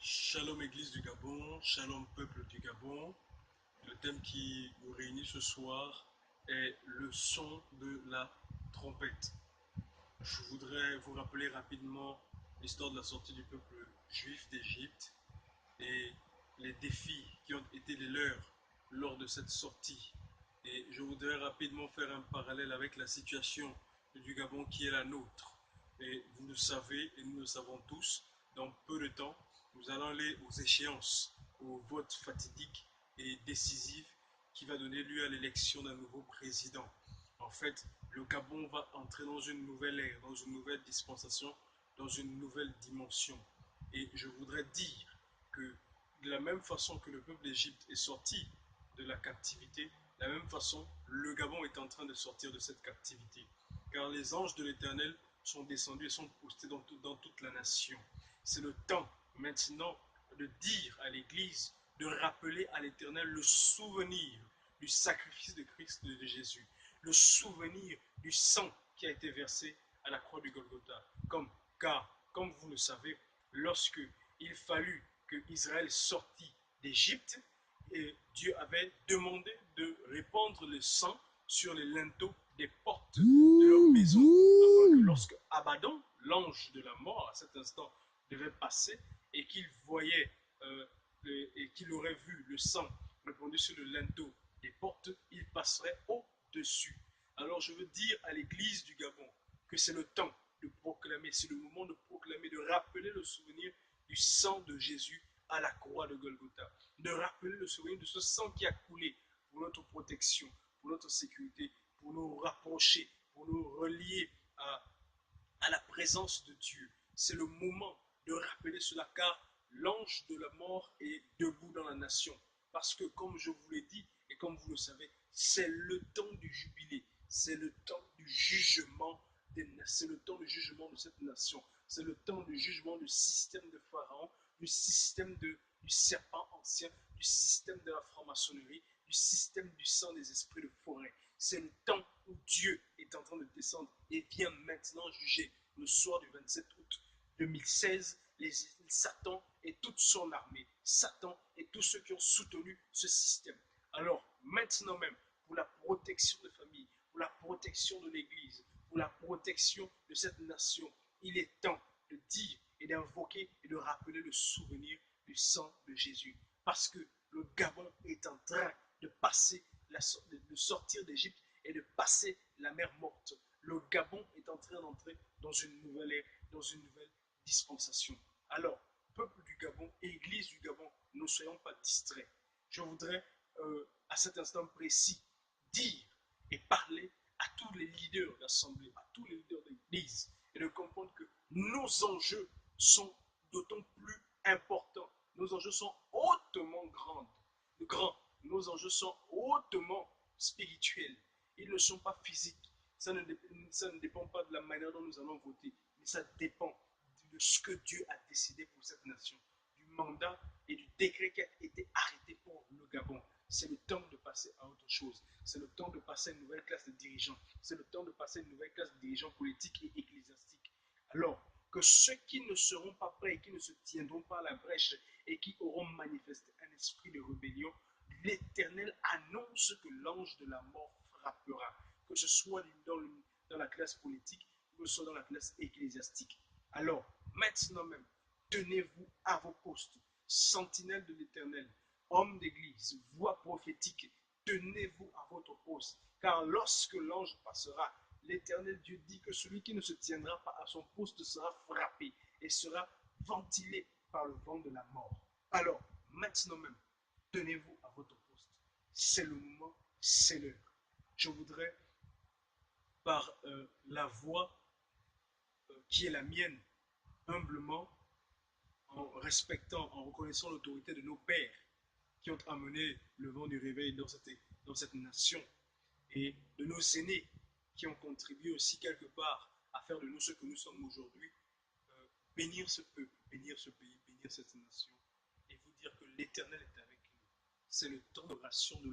Shalom Église du Gabon, Shalom peuple du Gabon. Le thème qui nous réunit ce soir est le son de la trompette. Je voudrais vous rappeler rapidement l'histoire de la sortie du peuple juif d'Égypte et les défis qui ont été les leurs lors de cette sortie. Et je voudrais rapidement faire un parallèle avec la situation du Gabon qui est la nôtre. Et vous le savez, et nous le savons tous, dans peu de temps, nous allons aller aux échéances, au vote fatidique et décisif qui va donner lieu à l'élection d'un nouveau président. En fait, le Gabon va entrer dans une nouvelle ère, dans une nouvelle dispensation, dans une nouvelle dimension. Et je voudrais dire que de la même façon que le peuple d'Égypte est sorti de la captivité, de la même façon, le Gabon est en train de sortir de cette captivité. Car les anges de l'Éternel sont descendus et sont postés dans toute la nation. C'est le temps maintenant de dire à l'Église, de rappeler à l'Éternel le souvenir du sacrifice de Christ de Jésus, le souvenir du sang qui a été versé à la croix du Golgotha. Car, comme vous le savez, lorsque il fallut que Israël sortit d'Égypte, et Dieu avait demandé de répandre le sang sur les linteaux des portes de leur maison, afin que lorsque Abaddon, l'ange de la mort, à cet instant, devait passer et qu'il voyait et qu'il aurait vu le sang répandu sur le linteau des portes, il passerait au-dessus. Alors je veux dire à l'église du Gabon que c'est le temps de proclamer, c'est le moment de proclamer, de rappeler le souvenir du sang de Jésus à la croix de Golgotha, de rappeler le souvenir de ce sang qui a coulé pour notre protection, pour notre sécurité, pour nous rapprocher, pour nous relier à la présence de Dieu. C'est le moment de rappeler cela, car l'ange de la mort est debout dans la nation. Parce que, comme je vous l'ai dit, et comme vous le savez, c'est le temps du jubilé, c'est le temps du jugement, c'est le temps du jugement de cette nation, c'est le temps du jugement du système de Pharaon, du système du serpent ancien, du système de la franc-maçonnerie, du système du sang des esprits de forêt. C'est le temps où Dieu est en train de descendre et vient maintenant juger. Le soir du 27 août 2016, Satan et toute son armée, Satan et tous ceux qui ont soutenu ce système. Alors, maintenant même, pour la protection des familles, pour la protection de l'Église, pour la protection de cette nation, il est temps de dire et d'invoquer et de rappeler le souvenir du sang de Jésus. Parce que le Gabon est en train de passer, de sortir d'Égypte et de passer la mer morte. Le Gabon est en train d'entrer dans une nouvelle ère, dans une nouvelle dispensation. Alors, peuple du Gabon et Église du Gabon, ne soyons pas distraits. Je voudrais, à cet instant précis, dire et parler à tous les leaders d'assemblée, à tous les leaders d'église, et de comprendre que nos enjeux sont d'autant plus importants. Nos enjeux sont hautement grands. Nos enjeux sont hautement spirituels. Ils ne sont pas physiques. Ça ne dépend pas de la manière dont nous allons voter, mais ça dépend de ce que Dieu a décidé pour cette nation, du mandat et du décret qui a été arrêté pour le Gabon. C'est le temps de passer à autre chose. C'est le temps de passer à une nouvelle classe de dirigeants. C'est le temps de passer à une nouvelle classe de dirigeants politiques et ecclésiastiques. Alors que ceux qui ne seront pas prêts et qui ne se tiendront pas à la brèche et qui auront manifesté un esprit de rébellion, l'Éternel annonce que l'ange de la mort frappera, que ce soit dans la classe politique, que ce soit dans la classe ecclésiastique. Alors, maintenant même, tenez-vous à vos postes, sentinelles de l'Éternel, hommes d'église, voix prophétique, tenez-vous à votre poste, car lorsque l'ange passera, l'Éternel Dieu dit que celui qui ne se tiendra pas à son poste sera frappé et sera ventilé par le vent de la mort. Alors, maintenant même, tenez-vous à votre poste. C'est le moment, c'est l'heure. Je voudrais, par la voix qui est la mienne, humblement, en respectant, en reconnaissant l'autorité de nos pères qui ont amené le vent du réveil dans cette nation, et de nos aînés qui ont contribué aussi quelque part à faire de nous ce que nous sommes aujourd'hui, bénir ce peuple, bénir ce pays, bénir cette nation, et vous dire que l'Éternel est avec nous. C'est le temps de ration de